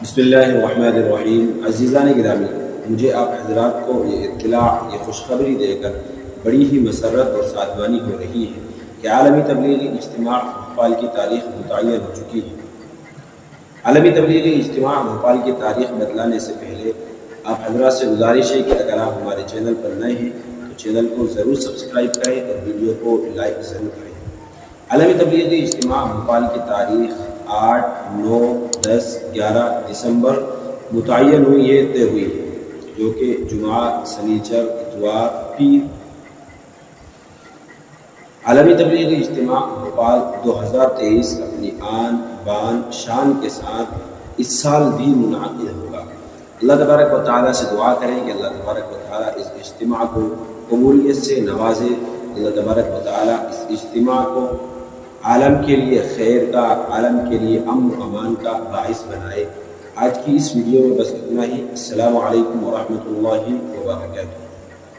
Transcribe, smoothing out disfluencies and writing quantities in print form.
بسم اللہ الرحمن الرحیم۔ عزیزان گرامی، مجھے آپ حضرات کو یہ اطلاع، یہ خوشخبری دے کر بڑی ہی مسرت اور سعادمانی ہو رہی ہے کہ عالمی تبلیغی اجتماع بھوپال کی تاریخ متعین ہو چکی ہے۔ عالمی تبلیغی اجتماع بھوپال کی تاریخ بتلانے سے پہلے آپ حضرات سے گزارش ہے کہ اگر آپ ہمارے چینل پر نئے ہیں تو چینل کو ضرور سبسکرائب کریں اور ویڈیو کو لائک ضرور کریں۔ عالمی تبلیغی اجتماع بھوپال کی تاریخ 8، 9، 10، 11 دسمبر متعین ہوئی ہے، طے ہوئی ہے، جو کہ جمعہ، سنیچر، اتوار، پیر۔ عالمی تبلیغی اجتماع بھوپال 2023 اپنی آن بان شان کے ساتھ اس سال بھی منعقد ہوگا۔ اللہ تبارک و تعالیٰ سے دعا کریں کہ اللہ تبارک و تعالیٰ اس اجتماع کو قبولیت سے نوازے۔ اللہ تبارک و تعالیٰ اس اجتماع کو عالم کے لیے خیر کا، عالم کے لیے امن و امان کا باعث بنائے۔ آج کی اس ویڈیو میں بس اتنا ہی۔ السلام علیکم ورحمۃ اللہ وبرکاتہ۔